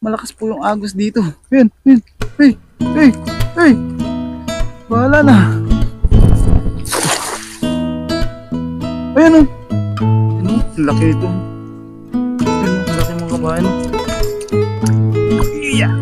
Malakas po yung agos dito. Ayun, ayun. Ay, ay, ay. Bahala na. Ayun o. Ayun o, laki ito. Ayun o, laki mga kabayan. Yeah.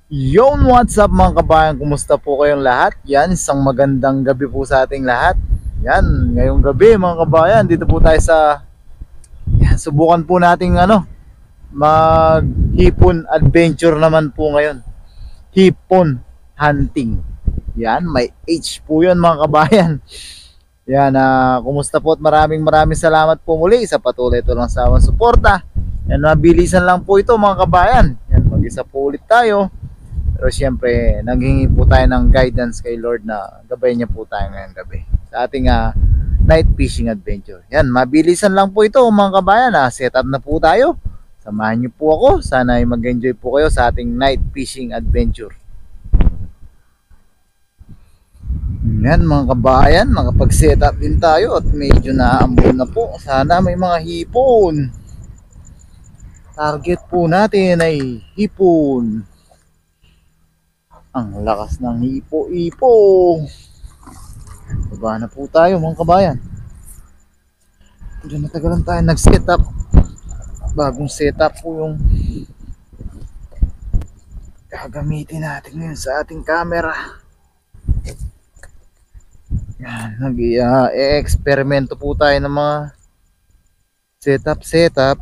Yon, what's up mga kabayan? Kumusta po kayong lahat? Yan, isang magandang gabi po sa ating lahat. Yan, ngayong gabi mga kabayan, dito po tayo sa yan, subukan po nating mag-hipon adventure naman po ngayon. Hipon hunting. Yan, may H po yun mga kabayan. Yan, kumusta po at maraming salamat po muli sa patuloy ito lang sa suporta. Yan, mabilisan lang po ito mga kabayan. Yan, mag-isa po ulit tayo. Pero siyempre, naghingi po tayo ng guidance kay Lord na gabayan niya po tayo ngayong gabi sa ating night fishing adventure. Yan, mabilisan lang po ito mga kabayan. Set up na po tayo. Samahan niyo po ako. Sana ay mag-enjoy po kayo sa ating night fishing adventure. Yan mga kabayan, makapag-set up din tayo at medyo naambon na po. Sana may mga hipon. Target po natin ay hipon. Ang lakas ng hipo-hipo. Baba na po tayo mga kabayan. Medyo natagalan tayo nag-set up. Bagong setup po yung gagamitin natin ngayon sa ating camera. Yan, nag-i-eksperimento po tayo ng mga setup.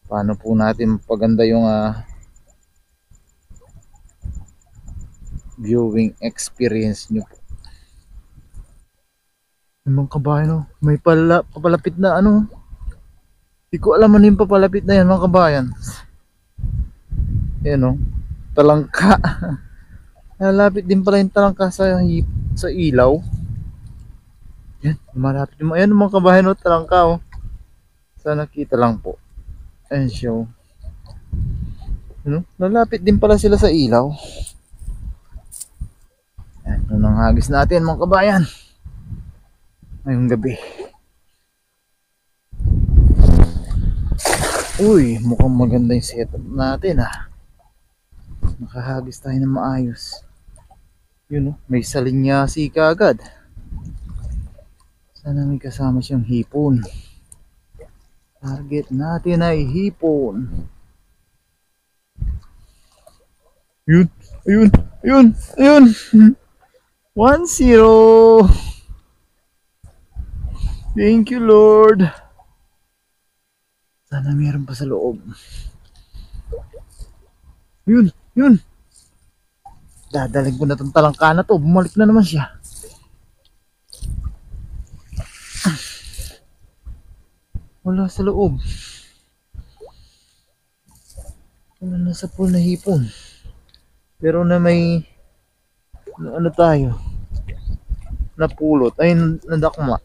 Paano po natin paganda yung viewing experience nyo po. Mga kabayan, may papalapit na hindi ko alam ano yung papalapit na yan mga kabayan. Yan talangka. Malapit din pala yung talangka sa ilaw. Yan, malapit din. Ayan mga kabayan, talangka sana nakita lang po. Ayan siya. Malapit din pala sila sa ilaw. Ito nang hagis natin mga kabayan ngayong gabi. Uy, mukhang maganda yung setup natin nakahagis tayo ng maayos. Yun may salinyasi ka agad. Sana may kasama siyang hipon. Target natin ay hipon. Ayun 1-0. Thank you Lord. Sana meron pa sa loob. Yun. Dadaling ko na itong talangka na to. Bumalik na naman siya. Wala sa loob. Wala na sa pool na hipon. Pero na may tayo napulot ay nadakma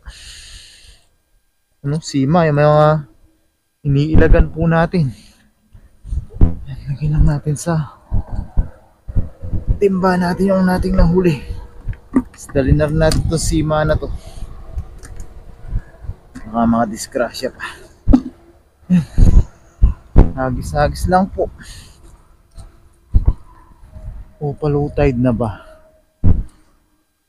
sima yung mga iniilagan po natin. Lagyan lang natin sa timba natin yung nating nahuli. Dalhin na rin natin itong sima na to. Mga disgrasya pa. Hagis lang po. Low tide na ba?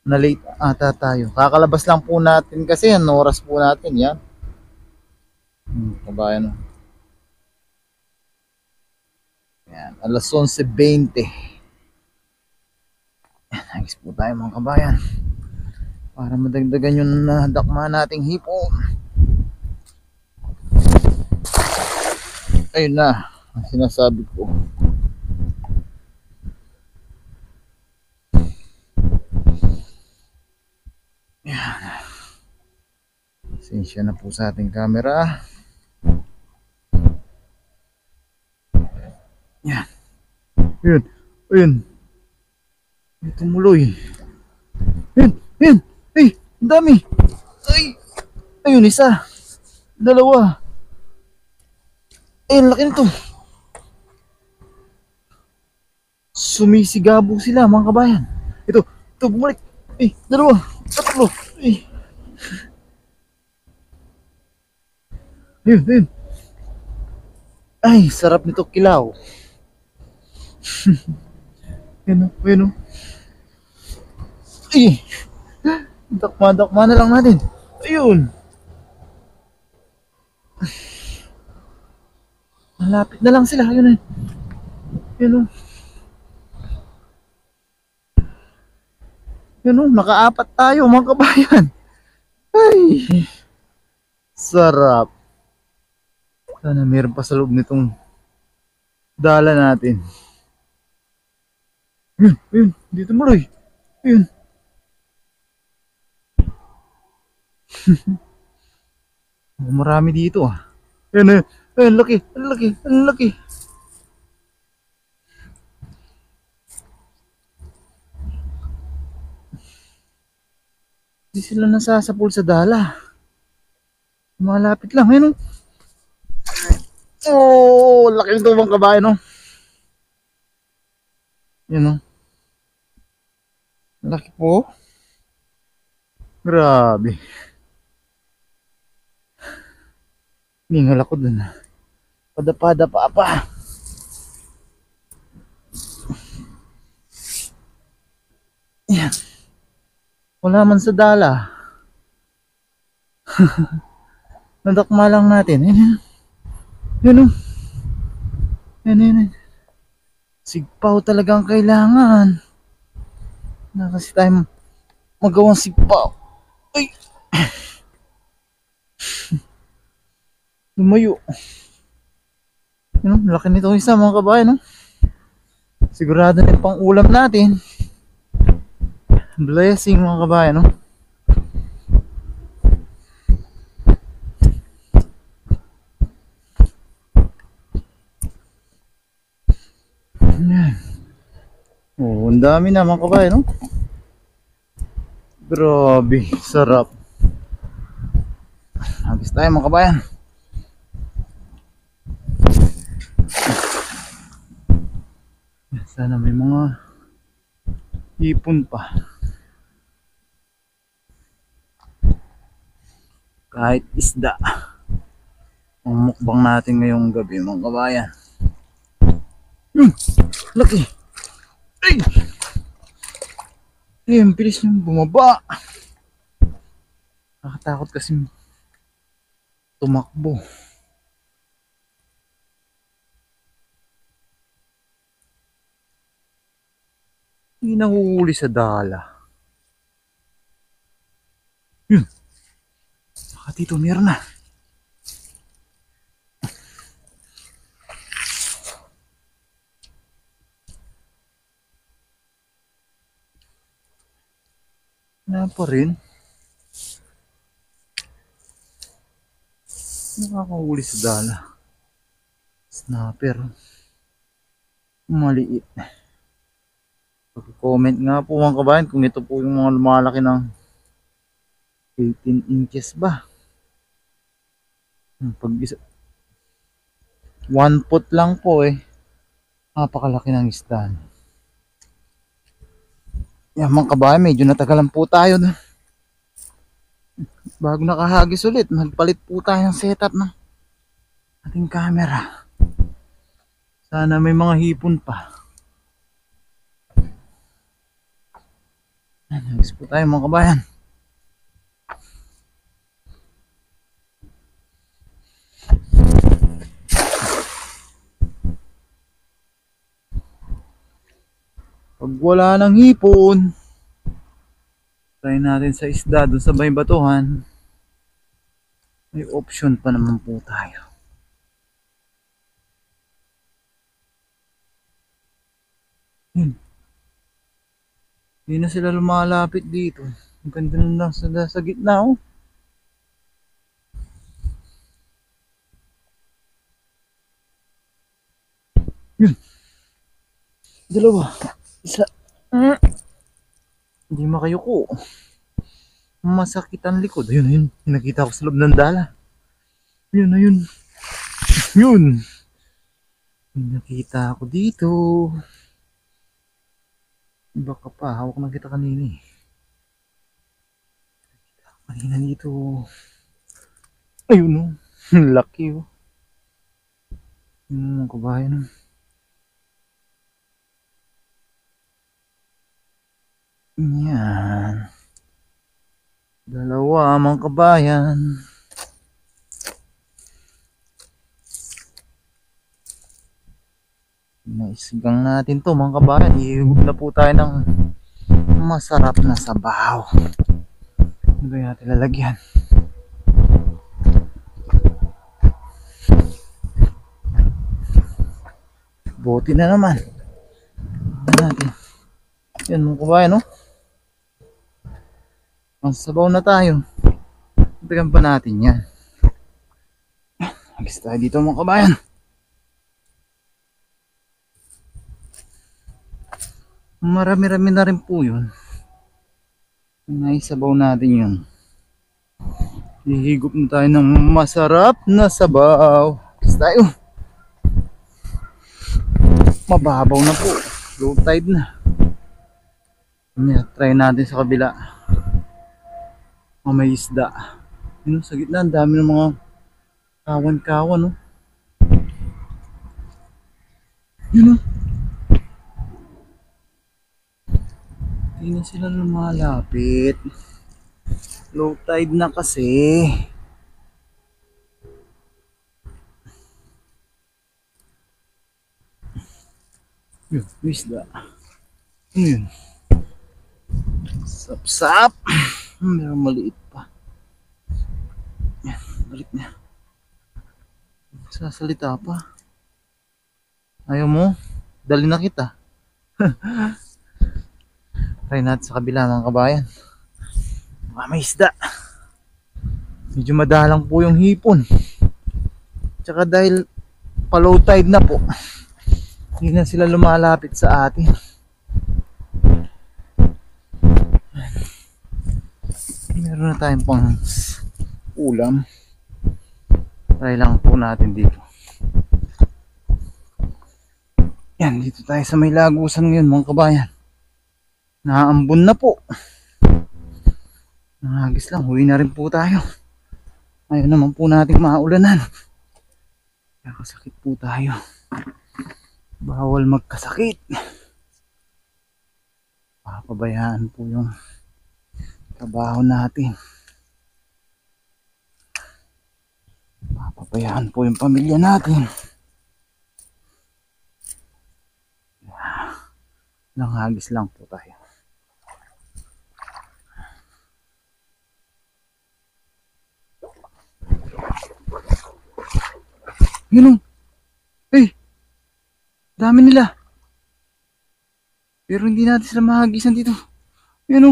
Na late ata tayo. Kakalabas lang po natin kasi ang oras po natin yan. Kabayan yan, alas 11:20. Hagis po tayo mga kabayan para madagdagan yung nadakma nating hipon. Ayun na ang sinasabi ko. Yan. Pasensya na po sa ating camera. Yan. Ayun. May tumuloy. Yan. Ay, ang dami. Ay, ayun, isa. Dalawa. Ay, ang laki nito. Sumisigabo sila mga kabayan. Ito, bumalik. Ay, dalawa. Tatlo. Ay, ayun, ayun. Ay, sarap nito kilaw. Ayun, ayun. Ay, dakma-dakma na lang natin. Ayun. Malapit na lang sila. Ayun, ayun. Ayun, ayun, nakaapat tayo mga kabayan. Ay, sarap. Sana meron pa sa loob nitong dala natin. Ayun, ayun. Dito mo, Roy. Ayun. Oh, marami dito ah. Ayun, ayun. Ayun, laki. Ang laki. Ang laki. Hindi sila nasasapul sa dala. Malapit lang. Ayun. Oh, laki nito mga kabayan, no? Yun, no? Laki po. Grabe. Ningal ako dun. Padapa-dapa pa. Yan. Wala man sa dala. Nadakma lang natin. Ayun, yun, oh. Yun, yun, yun. Sigpaw talagang kailangan. Na kasi tayo magawang sigpaw. Ay! Lumayo. Yun, laki nito isa mga kabayan, no? Sigurado na yung pang ulam natin. Blessing mga kabayan, no? Yan. Oh, ang dami na mga kabayan, no? Grabe, sarap. Habis tayo mga kabayan. Sana may mga ipon pa. Kahit isda. Ang mukbang natin ngayong gabi mga kabayan. Laki. Ay! Ay, ang bilis niyang bumaba. Nakatakot kasi tumakbo. Hindi nahuhuli sa dala. Yun. Baka dito meron na. Wala pa rin. Nakakahuli sa dala. Snapper. Maliit. Pag-comment nga po mga kabayan kung ito po yung mga lumalaki ng 18 inches ba. Pag isa 1 foot lang po eh. Napakalaki ng isda. Yan mga kabayan, medyo natagalan po tayo na. Bago nakahagis ulit, nagpalit po tayo ng setup ng ating camera. Sana may mga hipon pa. Nagis po tayo mga kabayan. Pag wala ng hipon, try natin sa isda doon sa may batuhan. May option pa naman po tayo. Yun. Hindi na sila lumalapit dito. Ang ganda na lang sa gitna, oh. Yun. Dalawa. Isa. Hindi makayuko. masakit ang likod. Ayun, ayun. Yung nakita ko sa loob ng dala. Ayun, ayun. Yun. Yung nakita ko dito. Baka pa, hawak na kita kanina eh. Kanina dito. Ayun o. Laki o. Yun mga kabayan o. Yan. Dalawa mga kabayan. Naisigang natin to mga kabayan. Ihigop na po tayo ng masarap na sabaw. Ano ba natin lalagyan? Buti na naman. Ano natin? Yan mga kabayan no? Ang sabaw na tayo. Tagan pa natin yan. Agis tayo dito mga kabayan. Marami-rami na rin po yun. Naisabaw natin yun. Hihigop na tayo ng masarap na sabaw. Agis tayo. Mababaw na po. Low tide na. Try natin sa kabila. May isda. Yun, sa gitna, ang dami ng mga kawan-kawan, no? Yun, no? Hindi na sila lumalapit. Low tide na kasi. Yun, may isda. Ano yun? Sap-sap. Meron maliit pa. Yan, balik niya. Sasalita pa. Ayaw mo? Dali na kita. Try natin sa kabila mga kabayan. May isda. Medyo madalang po yung hipon. Tsaka dahil pa low tide na po, hindi na sila lumalapit sa atin. Meron na tayong pang ulam. Try lang po natin dito. Yan, dito tayo sa may lagusan ngayon mga kabayan. Naambon na po. Nangagis lang, huwi na rin po tayo. Ayaw naman po natin maulanan. Kakasakit po tayo. Bawal magkasakit. Papabayaan po yung trabaho natin. Papabayaan po yung pamilya natin. Nangagis lang po tayo. Yun o. Eh, dami nila. Pero hindi natin sila mahagisan dito. Yun o.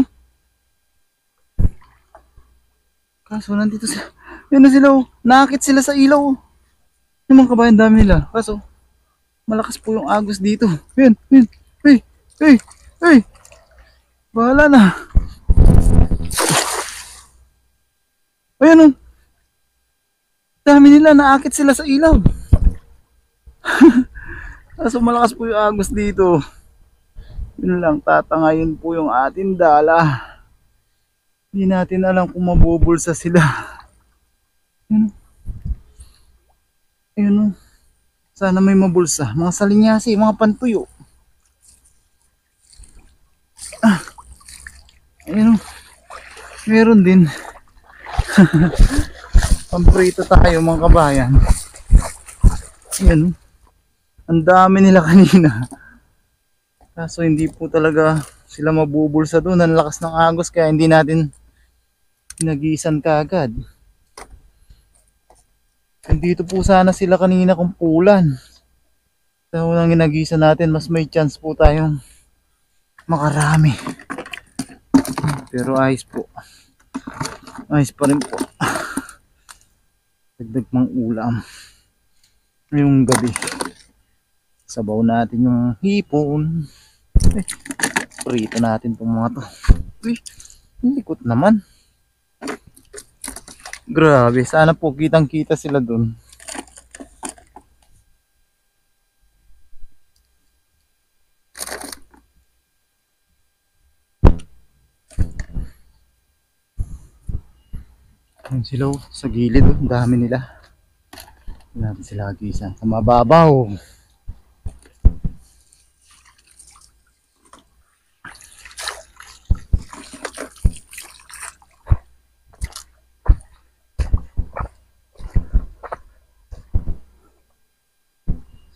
Kaso nandito sila. Yun na sila o. Nakakit sila sa ilaw o. Yung mga kabayan, dami nila. Kaso, malakas po yung agos dito. Yun, yun. Hey, hey, hey. Bahala na. Ayan o. Dami nila, naakit sila sa ilaw. Kaso malakas po yung agos dito. Yun lang, tatangayin po yung ating dala. Hindi natin alam kung mabubulsa sila. Ayun. Ayun. Sana may mabulsa. Mga salinyasi, mga pantuyo. Ayun. Meron din. Pamprito tayo mga kabayan. Ayun. Ang dami nila kanina. Kaso hindi po talaga sila mabubulsa doon. Ang lakas ng agos kaya hindi natin pinagisan kaagad. Dito po sana sila kanina kung pulan. Sa unang ginagisan natin, mas may chance po tayong makarami. Pero ayos po. Ayos pa rin po. Dagdag pang ulam. Ngayong gabi, sabaw natin yung hipon. Prito natin itong mga to. Uy, likot naman. Grabe, sana po kitang-kita sila dun. Ayun sila oh, sa gilid oh, ang dami nila. Natin sila gisan sa mababaw.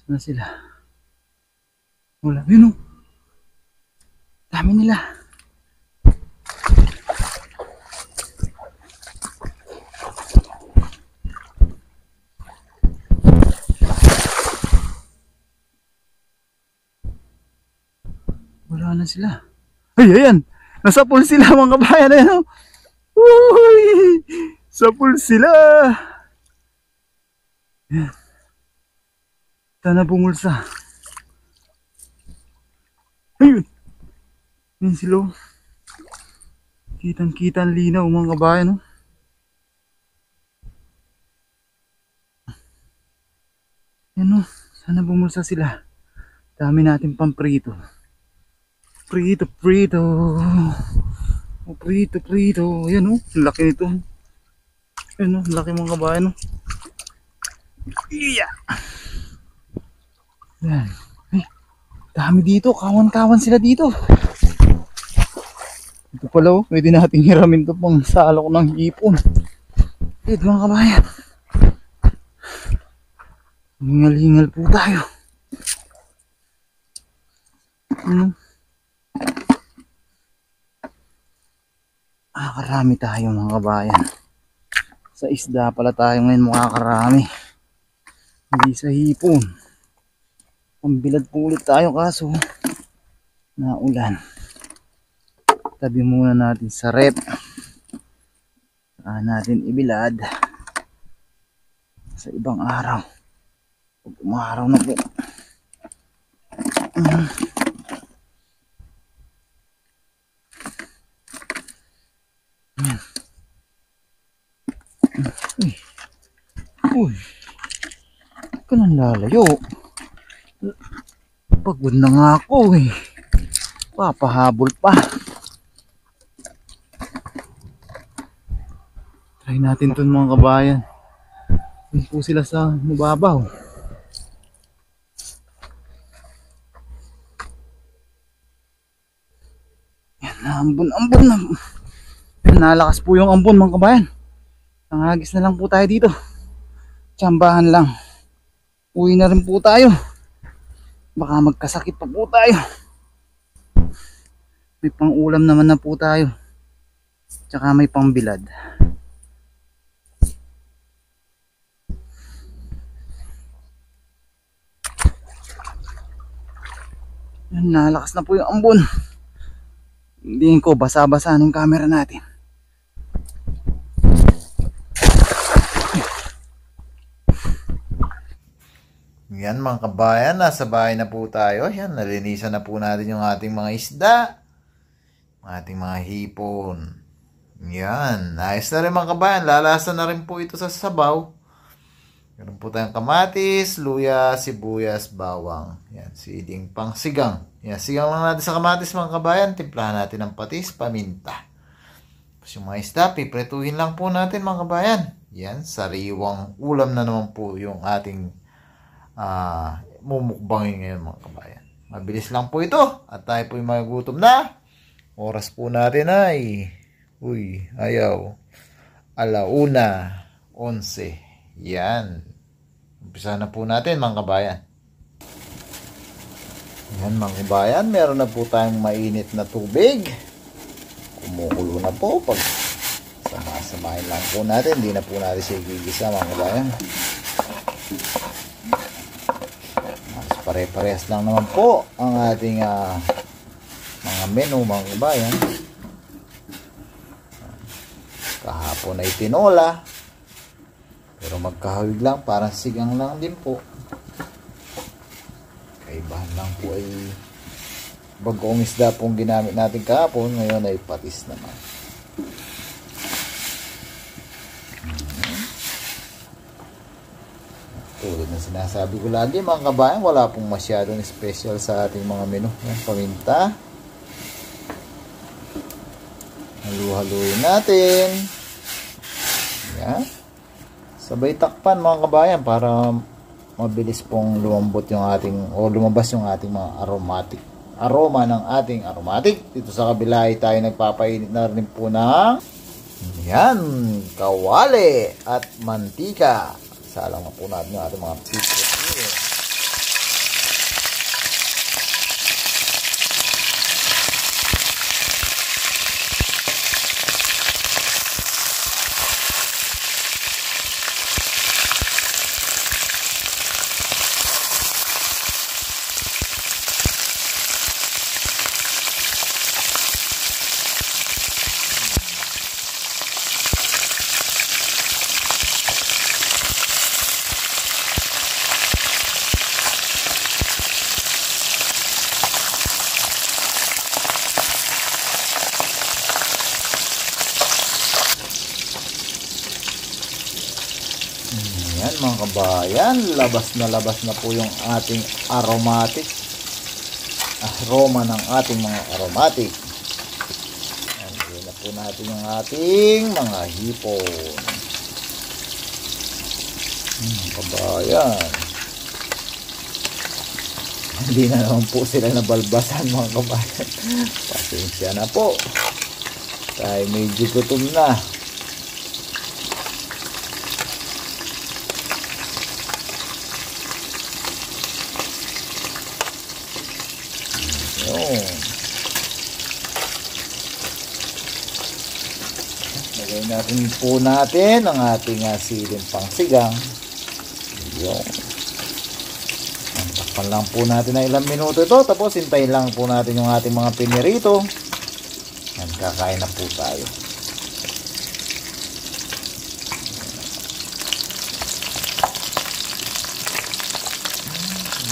Saan sila? Wala, yun oh. Dami nila. Wala na sila. Ay, ayan. Nasa pool sila mga kabayan. Ayan oh. Uy! Sa pool sila. Ayan. Sana bumulsa. Ayun. Ayan sila oh. Kitang-kita ang linaw mga kabayan oh. Ayan oh. Sana bumulsa sila. Dami natin pamprito. Prito. Oh, prito. Ayan oh. Laki nito. Ayan oh. Laki mga kabayan oh. Iya. Ayan. Ay, dami dito. Kawan-kawan sila dito. Ito pala oh. Pwede natin hiramin ito pang salok ng hipon. Ito mga kabayan. Hingal-hingal po tayo. Ano? Karami tayo mga kabayan. Sa isda pala tayo ngayon makakarami. Hindi sa hipon. Pambilad po ulit tayo kaso naulan. Tabi muna natin sa rep. Saan natin ibilad sa ibang araw. Pag umaraw na po. Uy, ka nang lalayo. Pagod na nga ako eh. Papahabol pa. Try natin itong mga kabayan. Hindi po sila sa mababaw. Yan, ambon na. Nalakas po yung ambon mga kabayan. Nangagis na lang po tayo dito. Tsambahan lang. Uwi na rin po tayo. Baka magkasakit pa po tayo. May pang ulam naman na po tayo. Tsaka may pang bilad. Yan, nalakas na po yung ambon. Hindi ko basa-basa ng camera natin. Yan mga kabayan, nasa bahay na po tayo. Yan, nalinisan na po natin yung ating mga isda. Ating mga hipon. Yan, ayos na rin mga kabayan. Lalasan na rin po ito sa sabaw. Meron po tayong kamatis, luya, sibuyas, bawang. Yan, siding pang sigang. Yan, sigang lang natin sa kamatis mga kabayan. Timplahan natin ng patis, paminta. Tapos yung mga isda, pipretuhin lang po natin mga kabayan. Yan, sariwang ulam na naman po yung ating mumukbangin ngayon mga kabayan. Mabilis lang po ito at tayo po yung magugutom na. Oras po natin ay ayaw 1:11. Yan, umpisa na po natin mga kabayan. Yan mga kabayan, meron na po tayong mainit na tubig. Kumukulo na po. Pag sama-samahin lang po natin, hindi na po natin siya gigisa mga kabayan. Pare-parehas lang naman po ang ating mga menu mga kabayan. Kahapon ay tinola, pero magkahawig lang, parang sigang lang din po. Kaibahan lang po ay bagong isda pong ginamit natin kahapon, ngayon ay patis naman. Tulad ng sinasabi ko lagi mga kabayan, wala pong masyadong special sa ating mga menu. Yan, paminta. Halu-haluin natin. Yan. Sabay takpan mga kabayan para mabilis pong lumambot yung ating o lumabas yung ating mga aroma ng ating aromatic. Dito sa kabila ay tayo nagpapainit na rin po ng yan, kawali at mantika. Salang na po natin yung ating mga picture. Yan mga kabayan, labas na po yung ating aromatic. Aroma ng ating mga aromatic. Yan na po natin yung ating mga hipon. Kabayan. Hindi na naman po sila nabalbasan mga kabayan. Pasensya na po. Tayo medyo gutom na. Lagay natin po natin ang ating siling pangsigang. Yun. Takpan lang po natin na ilang minuto ito. Tapos hintayin lang po natin yung ating mga pinirito. Yan, kakain na po tayo.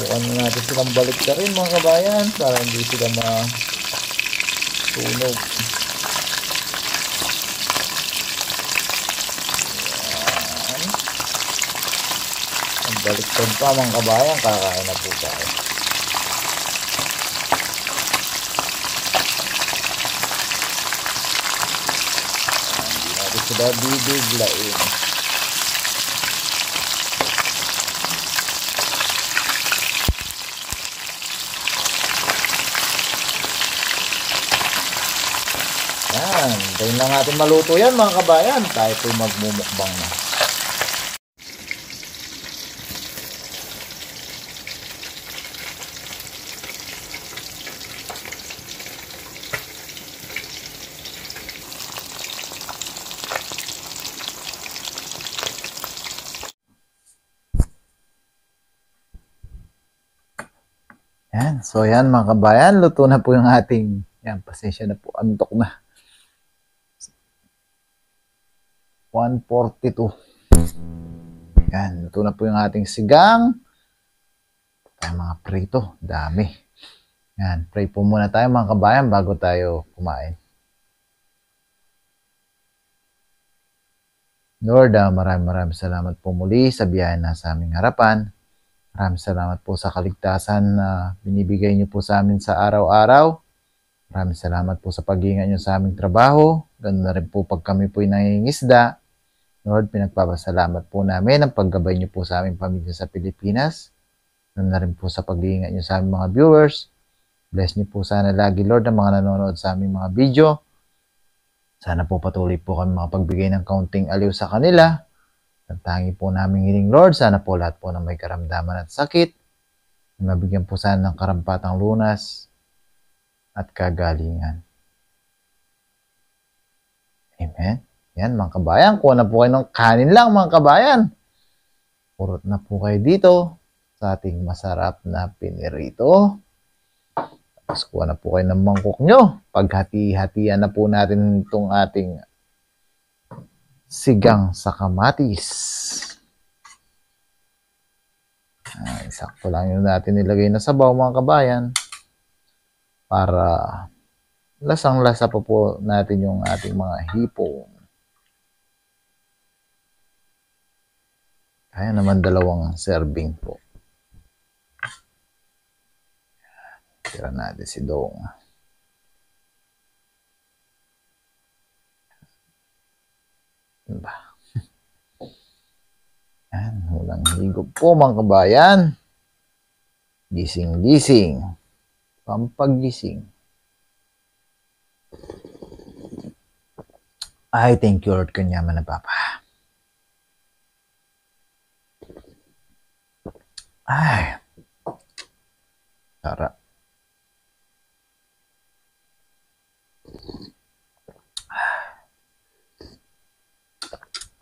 Bukan na natin silang balik ka rin mga kabayan para hindi sila masunog. Yan. Ang baliktad pa mga kabayan, kakain na po tayo. Hindi natin sila bibiglain. Yan, tayo lang natin maluto yan mga kabayan. Tayo po'y magmumukbang na. Yan, so yan mga kabayan, luto na po yung ating, yan, pasensya na po, antok na. 1:42. Yan, luto na po yung ating sigang. Tayo mga prito, dami. Yan, pray po muna tayo mga kabayan bago tayo kumain. Lord, maraming salamat po muli sa biyaya na sa aming harapan. Maraming salamat po sa kaligtasan na binibigay niyo po sa amin sa araw-araw. Maraming salamat po sa pag-iingat niyo sa aming trabaho. Ganun na rin po pag kami po'y nangingisda. Lord, pinagpapasalamat po namin ang paggabay niyo po sa aming pamilya sa Pilipinas. Ganun na rin po sa pag-iingat niyo sa aming mga viewers. Bless niyo po sana lagi, Lord, ang mga nanonood sa aming mga video. Sana po patuloy po kami makapagbigay ng kaunting aliw sa kanila. Ang tangi po namin hiling, Lord, sana po lahat po na may karamdaman at sakit, mabigyan po sana ng karampatang lunas at kagalingan. Amen. Yan mga kabayan, kuha na po kayo ng kanin lang mga kabayan. Purot na po kayo dito sa ating masarap na pinirito. Tapos kuha na po kayo ng mangkok nyo. Paghati-hatian na po natin itong ating sigang sa kamatis. Sakto lang yun natin nilagay na sabaw mga kabayan. Para lasang-lasa po natin yung ating mga hipon. Kaya naman dalawang serving po. Tira natin si Dong. Diba? Yan, walang higop po mga kabayan. Gising-gising. Pampagising. Ay, thank you Lord kanyaman na Papa. Ay. Sarap.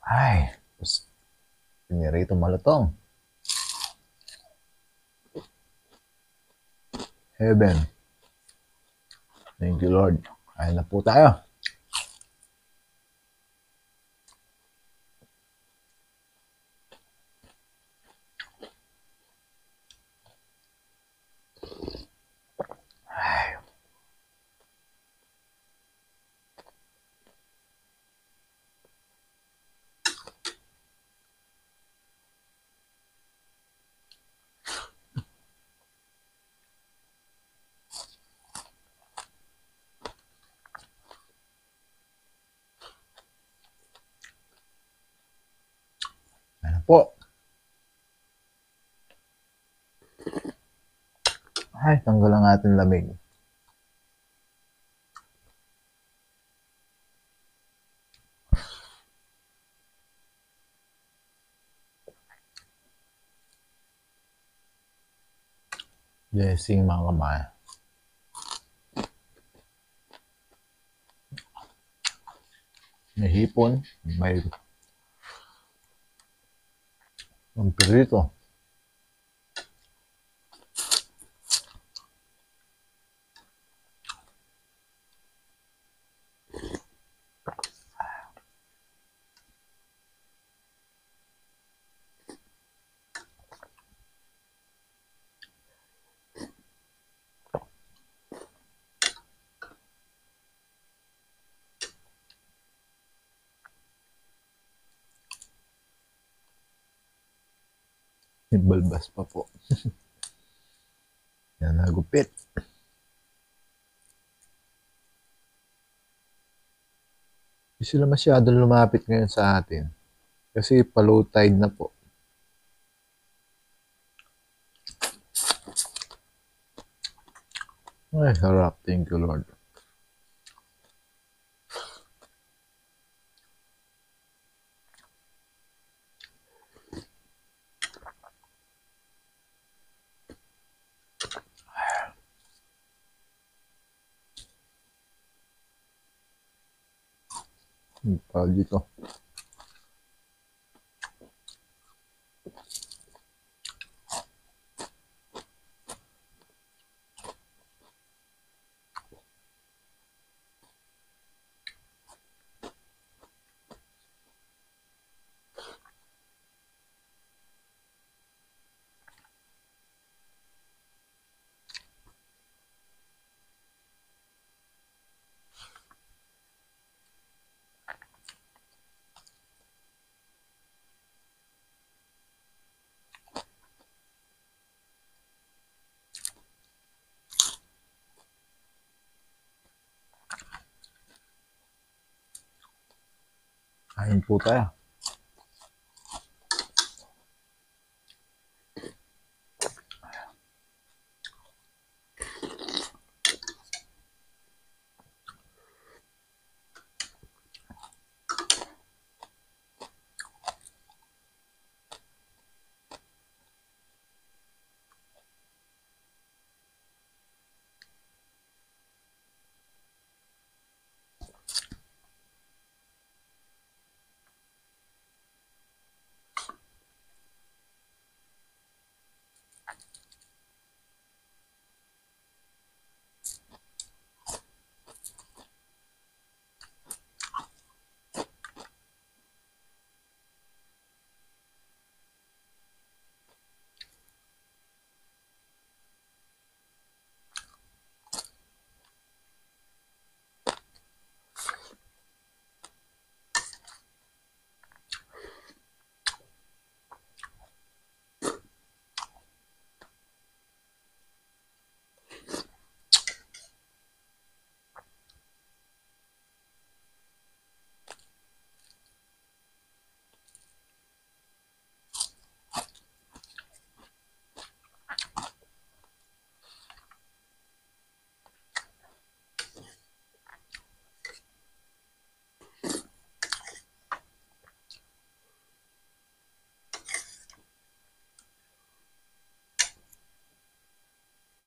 Ay. Pinirito malutong. Heaven. Thank you Lord. Ayun na po tayo. Ay. Ayun po. Ay, tanggal ang ating lamig. Blessing mga kamay. May hipon, may pirito. May balbas pa po. Yan, nagupit. Hindi sila masyadong lumapit ngayon sa atin. Kasi pa-low tide na po. Ay, harap. Thank you, Lord. Tawag dito. Kain po tayo.